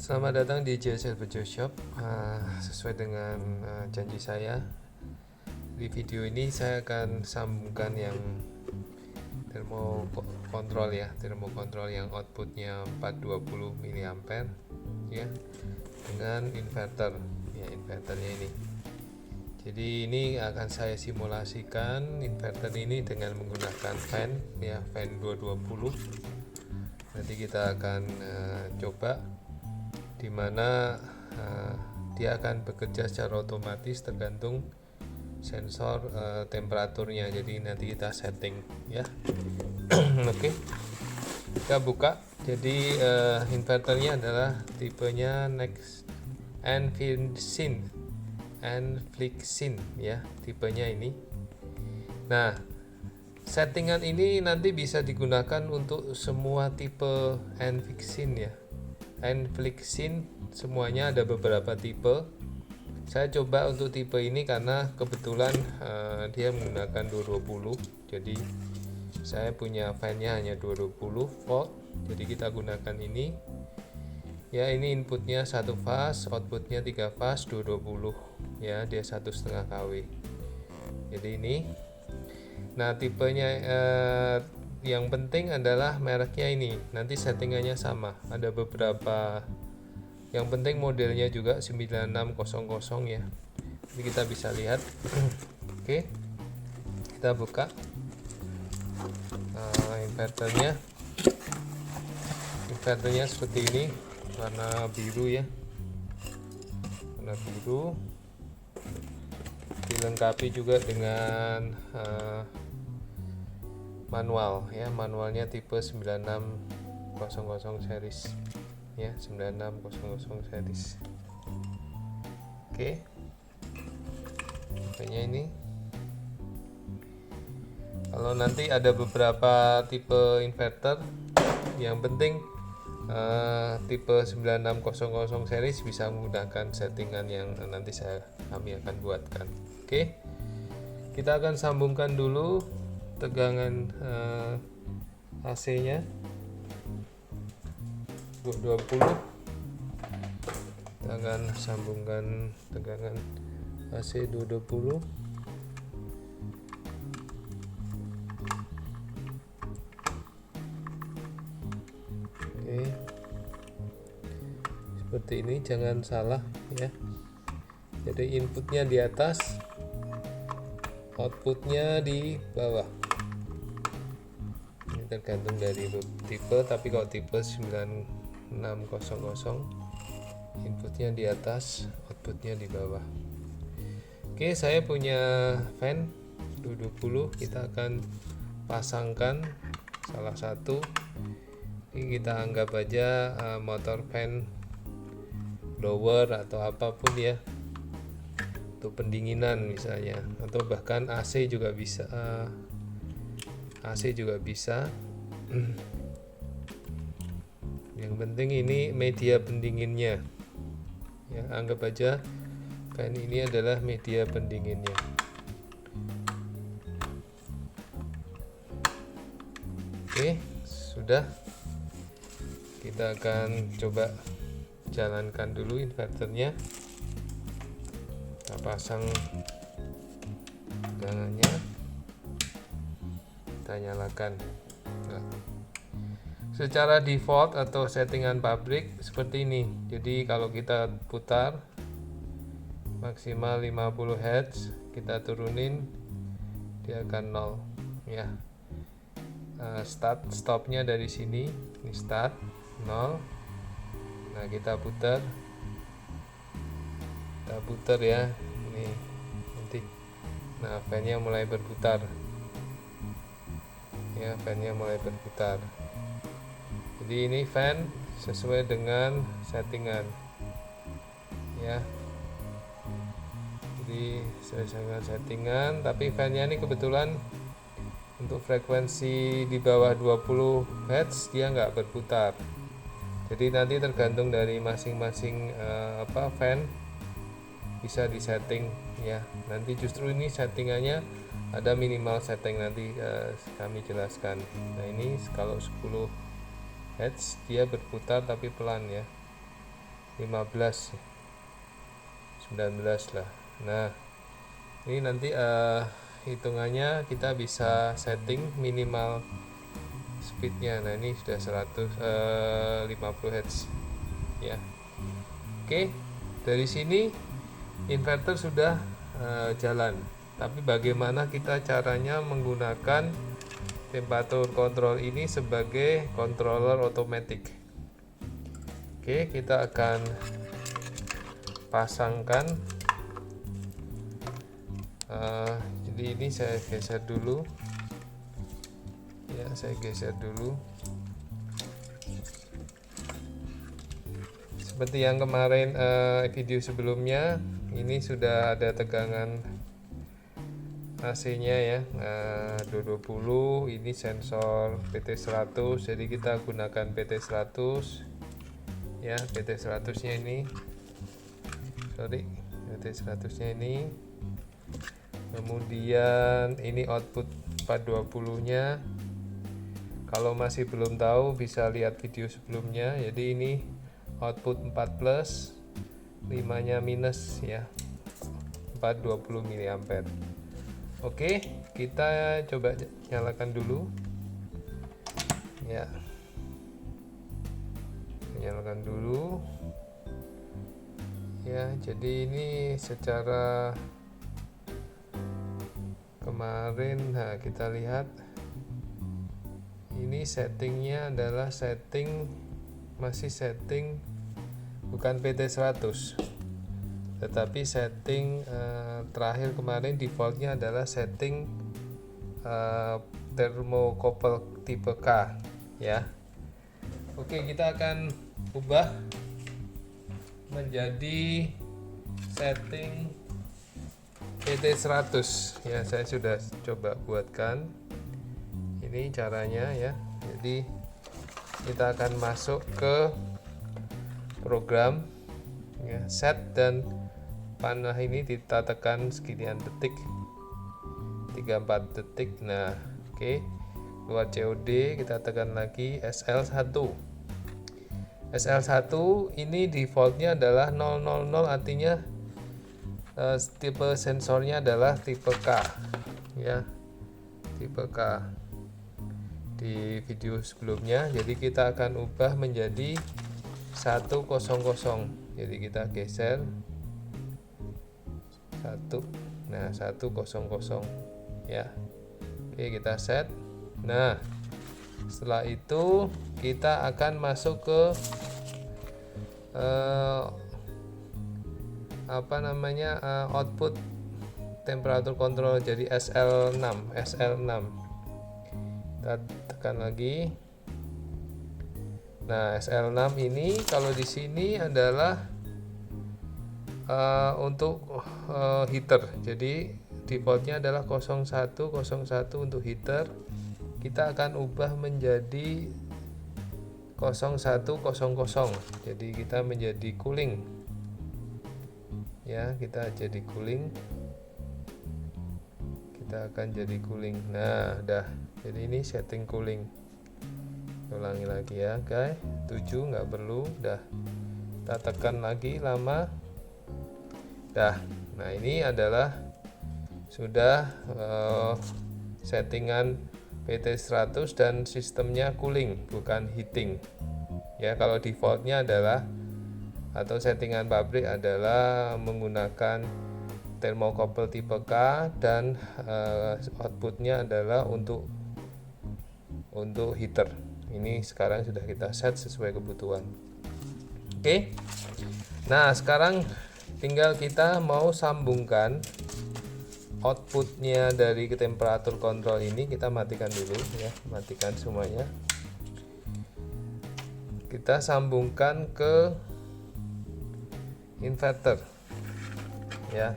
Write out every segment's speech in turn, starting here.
Selamat datang di JSL Bejo Shop. Sesuai dengan janji saya, di video ini saya akan sambungkan yang termokontrol yang outputnya 420 mA ya, dengan inverternya ini. Jadi ini akan saya simulasikan inverter ini dengan menggunakan fan 220. Nanti kita akan coba dimana dia akan bekerja secara otomatis tergantung sensor temperaturnya. Jadi nanti kita setting ya. Oke, kita buka. Jadi inverternya adalah tipenya Enflixin ya, tipenya ini. Nah, settingan ini nanti bisa digunakan untuk semua tipe Enflixin semuanya, ada beberapa tipe. Saya coba untuk tipe ini karena kebetulan dia menggunakan 220. Jadi saya punya fan-nya hanya 220 volt. Jadi kita gunakan ini. Ya, ini inputnya 1 fase, outputnya 3 fase 220 ya, dia 1,5 kW. Jadi ini. Nah, tipenya yang penting adalah mereknya ini. Nanti settingannya sama. Ada beberapa. Yang penting modelnya juga 9600 ya. Jadi kita bisa lihat. Oke. Kita buka inverternya. Inverternya seperti ini, warna biru ya. Warna biru. Dilengkapi juga dengan manual ya, manualnya tipe 9600 series ya, 9600 series. Oke, tipenya ini. Kalau nanti ada beberapa tipe inverter, yang penting tipe 9600 series bisa menggunakan settingan yang nanti kami akan buatkan. Oke, kita akan sambungkan dulu tegangan AC nya 20. Kita akan sambungkan tegangan AC 220. Oke, seperti ini, jangan salah ya. Jadi inputnya di atas, outputnya di bawah. Ini tergantung dari tipe, tapi kalau tipe 9600 inputnya di atas, outputnya di bawah. Oke, saya punya fan 220. Kita akan pasangkan salah satu. Ini kita anggap aja motor fan blower atau apapun ya, untuk pendinginan misalnya, atau bahkan AC juga bisa. Yang penting ini media pendinginnya ya, anggap aja fan ini adalah media pendinginnya. Oke, sudah. Kita akan coba jalankan dulu inverternya. Kita pasang tegangannya, kita nyalakan. Nah, secara default atau settingan pabrik seperti ini. Jadi kalau kita putar maksimal 50 Hz, kita turunin, dia akan 0 ya. Stopnya dari sini, ini start 0. Nah, kita putar ya, ini nanti. Nah, fan-nya mulai berputar ya, jadi ini fan sesuai dengan settingan ya. Jadi sesuai dengan settingan, tapi fan-nya ini kebetulan untuk frekuensi di bawah 20 Hz dia nggak berputar. Jadi nanti tergantung dari masing-masing fan bisa disetting ya. Nanti justru ini settingannya ada minimal setting, nanti kami jelaskan. Nah, ini kalau 10 Hz dia berputar tapi pelan ya. 15, 19 lah. Nah, ini nanti hitungannya kita bisa setting minimal speednya. Nah, ini sudah 150 Hz ya. Oke, dari sini inverter sudah jalan. Tapi bagaimana kita caranya menggunakan temperatur control ini sebagai controller otomatis? Oke, kita akan pasangkan. Jadi ini saya geser dulu. Ya, saya geser dulu. Seperti yang kemarin video sebelumnya, ini sudah ada tegangan AC-nya ya, 220. Ini sensor PT100, jadi kita gunakan PT100 ya. PT100 nya ini, PT100 nya ini. Kemudian ini output 420 nya. Kalau masih belum tahu bisa lihat video sebelumnya. Jadi ini output 4 plus, 5 nya minus ya, 420 mA. Oke, kita coba nyalakan dulu ya, nyalakan dulu ya. Jadi ini secara kemarin, nah kita lihat ini settingnya adalah masih setting bukan PT100, tetapi setting terakhir kemarin defaultnya adalah setting thermocouple tipe K ya. Oke, kita akan ubah menjadi setting PT100 ya. Saya sudah coba buatkan, ini caranya ya. Jadi kita akan masuk ke program ya, set, dan panah ini kita tekan sekian detik, 3-4 detik. Nah, oke. Keluar COD, kita tekan lagi SL1. SL1 ini defaultnya adalah 000, artinya tipe sensornya adalah tipe K ya, tipe K di video sebelumnya. Jadi kita akan ubah menjadi 100. Jadi kita geser 1, nah 100 ya. Oke, kita set. Nah, setelah itu kita akan masuk ke output temperatur control, jadi SL6. Kita tekan lagi. Nah, SL6 ini kalau di sini adalah untuk heater. Jadi defaultnya adalah 0101 untuk heater. Kita akan ubah menjadi 0100. Jadi kita menjadi cooling ya, kita jadi cooling, kita akan jadi cooling. Nah, udah. Jadi ini setting cooling. Ulangi lagi ya guys, 7 nggak perlu, udah. Kita tekan lagi lama, dah. Nah, ini adalah sudah settingan PT100 dan sistemnya cooling, bukan heating ya. Kalau defaultnya adalah, atau settingan pabrik adalah menggunakan thermocouple tipe K, dan outputnya adalah untuk heater. Ini sekarang sudah kita set sesuai kebutuhan. Oke. Nah, sekarang tinggal kita mau sambungkan outputnya dari temperatur kontrol ini. Kita matikan dulu ya, matikan semuanya. Kita sambungkan ke inverter ya.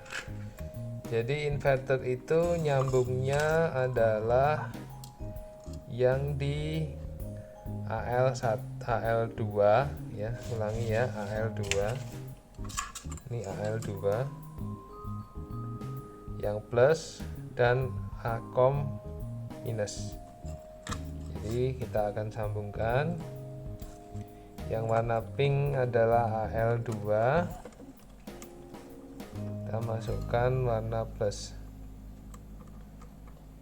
Jadi inverter itu nyambungnya adalah yang di AL2 ya. Ulangi ya, AL2. Ini AL2 yang plus dan Acom minus. Jadi kita akan sambungkan Yang warna pink adalah AL2. Kita masukkan warna plus.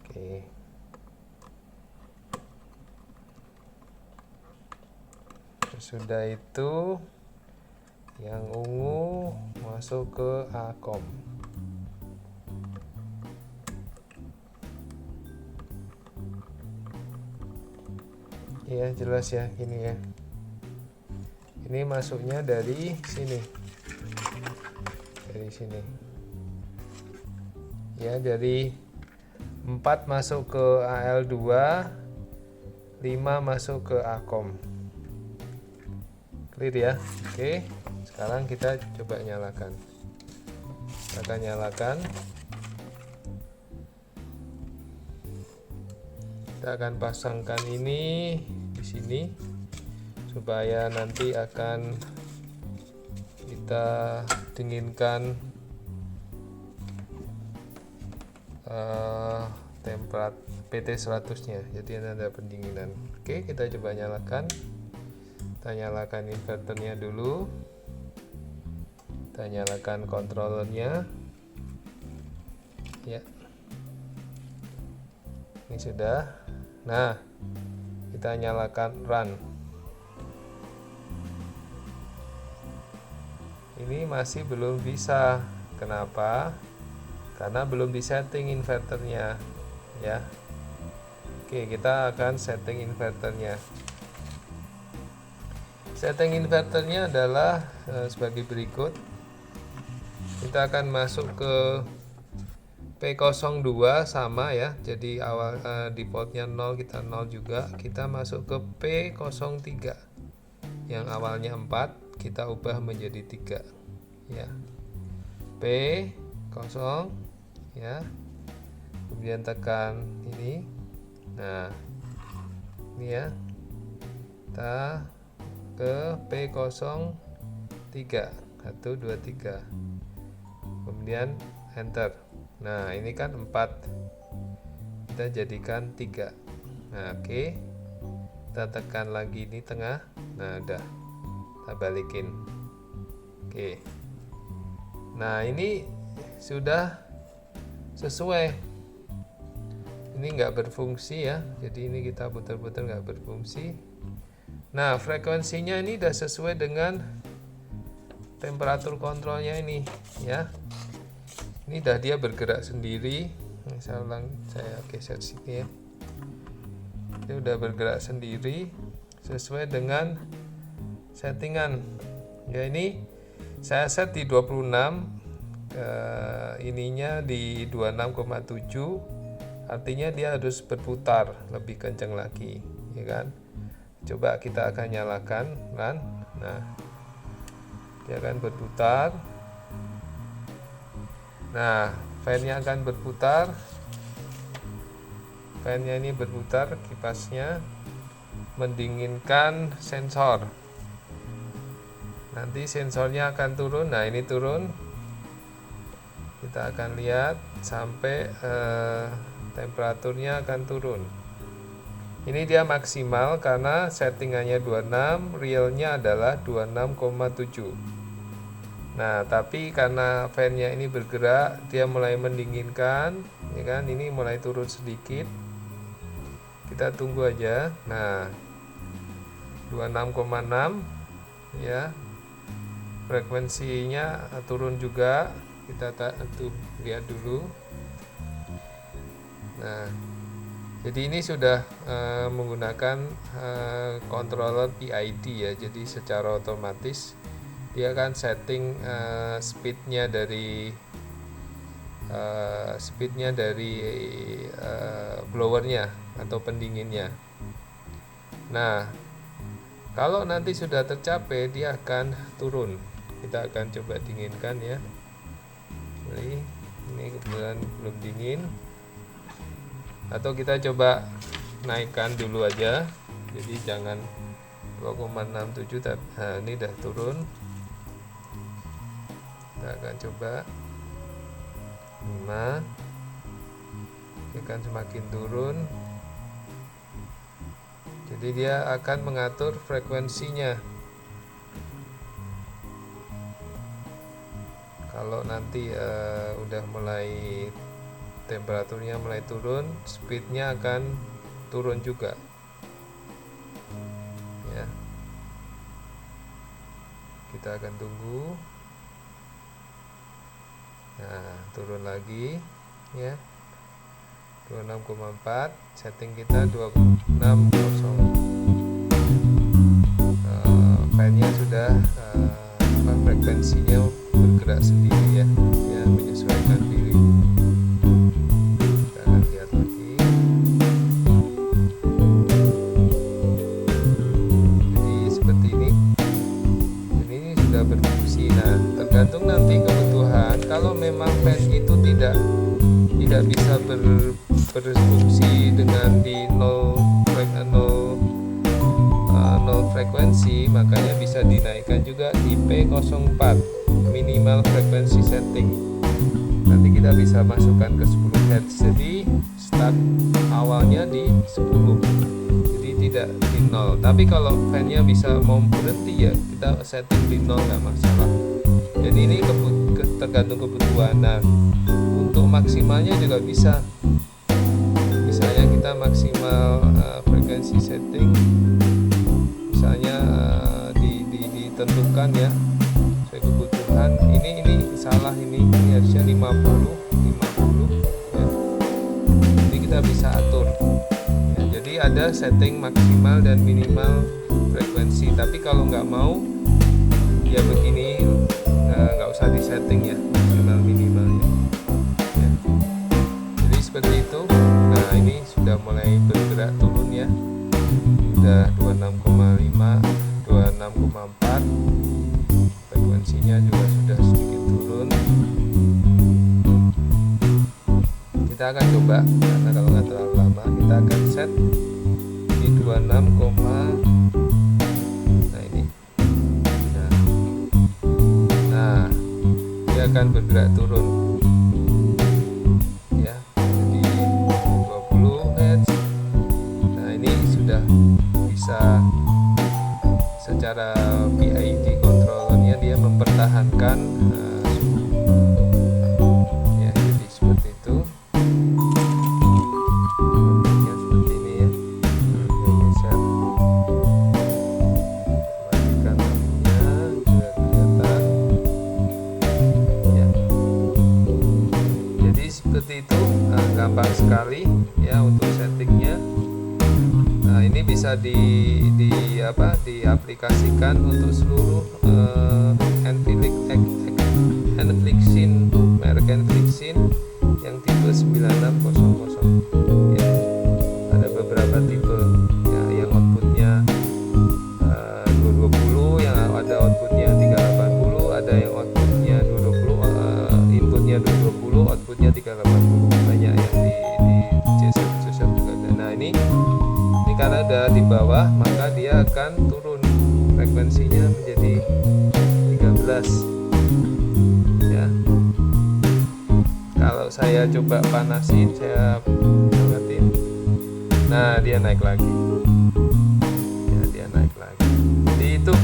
Oke. Sudah itu yang ungu masuk ke Akom. Ya jelas ya, gini ya. Ini masuknya dari sini. Dari sini. Ya, dari 4 masuk ke AL2, 5 masuk ke Akom. Clear ya. Oke, sekarang kita coba nyalakan. Kita akan nyalakan. Kita akan pasangkan ini di sini supaya nanti akan kita dinginkan temperat PT100 nya, jadi ada pendinginan. Oke, kita coba nyalakan. Kita nyalakan inverternya dulu, kita nyalakan controllernya ya, ini sudah. Nah, kita nyalakan run. Ini masih belum bisa. Kenapa? Karena belum disetting inverternya ya. Oke, kita akan setting inverternya. Setting inverternya adalah sebagai berikut. Kita akan masuk ke P02 sama ya. Jadi awal defaultnya 0, kita 0 juga. Kita masuk ke P03 yang awalnya 4, kita ubah menjadi 3 ya. P0 ya. Kemudian tekan ini. Nah, ini ya. Kita ke P03 1 2 3, kemudian enter. Nah, ini kan 4, kita jadikan 3. Nah, oke, kita tekan lagi ini tengah. Nah, udah, kita balikin. Oke, nah ini sudah sesuai. Ini nggak berfungsi ya, jadi ini kita putar-putar nggak berfungsi. Nah, frekuensinya ini udah sesuai dengan temperatur kontrolnya ini ya. Ini udah dia bergerak sendiri. Saya geser sini ya. Dia udah bergerak sendiri sesuai dengan settingan. Ya, ini saya set di 26, ininya di 26,7. Artinya dia harus berputar lebih kencang lagi, ya kan? Coba kita akan nyalakan kan. Nah, dia akan berputar. Nah, fan-nya akan berputar. Fan-nya ini berputar, kipasnya mendinginkan sensor. Nanti sensornya akan turun. Nah, ini turun. Kita akan lihat sampai temperaturnya akan turun. Ini dia maksimal karena settingannya 26, realnya adalah 26,7. Nah, tapi karena fan-nya ini bergerak, dia mulai mendinginkan, ya kan? Ini mulai turun sedikit. Kita tunggu aja. Nah, 26,6 ya. Frekuensinya turun juga. Kita lihat dulu. Nah, jadi ini sudah menggunakan controller PID ya. Jadi secara otomatis dia akan setting speednya dari blowernya atau pendinginnya. Nah, kalau nanti sudah tercapai, dia akan turun. Kita akan coba dinginkan ya. Ini kebetulan belum dingin. Atau kita coba naikkan dulu aja. Jadi jangan 2,67, tapi nah, ini udah turun. Kita akan coba 5. Dia akan semakin turun. Jadi dia akan mengatur frekuensinya. Kalau nanti udah mulai temperaturnya mulai turun, speednya akan turun juga ya. Kita akan tunggu. Nah, turun lagi ya, 26,4, setting kita 260. Fan-nya sudah frekuensinya bergerak sendiri ya, menyesuaikan diri. Kita akan lihat lagi. Jadi seperti ini. Ini sudah berfungsi. Nah, tergantung nanti kebutuhan. Kalau memang fan itu tidak bisa berfungsi dengan di 0 frekuensi, makanya bisa dinaikkan juga di P04 minimal frekuensi setting. Nanti kita bisa masukkan ke 10 Hz. Jadi start awalnya di 10, jadi tidak di 0. Tapi kalau fan-nya bisa mau berhenti ya kita setting di 0, nggak masalah. Jadi ini tergantung kebutuhan. Nah, untuk maksimalnya juga bisa. Misalnya kita maksimal frekuensi setting, misalnya ditentukan ya sesuai kebutuhan. Ini salah, ini harusnya 50 ya. Jadi kita bisa atur ya, jadi ada setting maksimal dan minimal frekuensi. Tapi kalau nggak mau ya begini, nggak usah disetting ya maksimal minimalnya ya. Jadi seperti itu. Nah, ini sudah mulai bergerak turun ya, sudah 26,5, 26,4, frekuensinya juga sudah sedikit turun. Kita akan coba, karena kalau nggak terlalu lama kita akan set di 26, nah ini nah dia akan bergerak turun ya, jadi 20 Hz. Nah, ini sudah bisa secara PID controllernya dia mempertahankan suhu ya. Jadi seperti itu bentuknya, seperti ini ya. Geser, matikan lampunya sudah kelihatan ya. Jadi seperti itu, gampang sekali ya untuk settingnya. Nah, ini bisa diaplikasikan untuk seluruh Enflixin, merek Enflixin yang tipe 9600 ya. Ada beberapa tipe ya, yang outputnya 220, yang ada outputnya 380, ada yang outputnya 220, inputnya 220, outputnya 380. Banyak yang di C1 juga ada. Nah, ini karena ada di bawah, maka dia akan turun frekuensinya menjadi 13 ya. Kalau saya coba panasin, saya hangatin, nah dia naik lagi ya, dia naik lagi. Jadi itu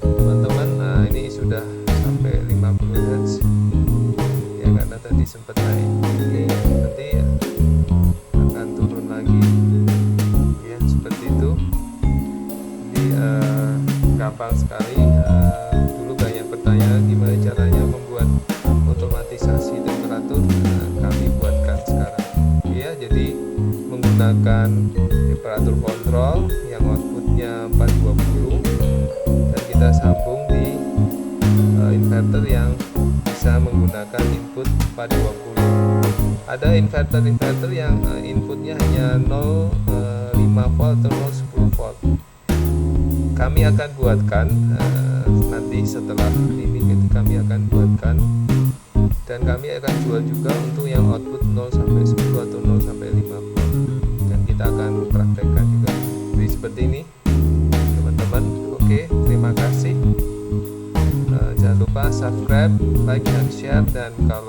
teman-teman. Nah, ini sudah sampai 50 Hz ya, karena tadi sempat naik. Ini nanti akan turun lagi. Gampang sekali. Dulu banyak pertanyaan gimana caranya membuat otomatisasi temperatur. Kami buatkan sekarang ya. Jadi menggunakan temperatur kontrol yang outputnya 420 dan kita sambung di inverter yang bisa menggunakan input 420. Ada inverter yang inputnya hanya 0,5 volt atau 0,10 volt. Kami akan buatkan nanti setelah ini, kami akan buatkan dan kami akan jual juga untuk yang output 0 sampai 10 atau 0 sampai 5 volt, dan kita akan praktekkan juga. Jadi seperti ini teman-teman. Oke, terima kasih. Jangan lupa subscribe, like, dan share. Dan kalau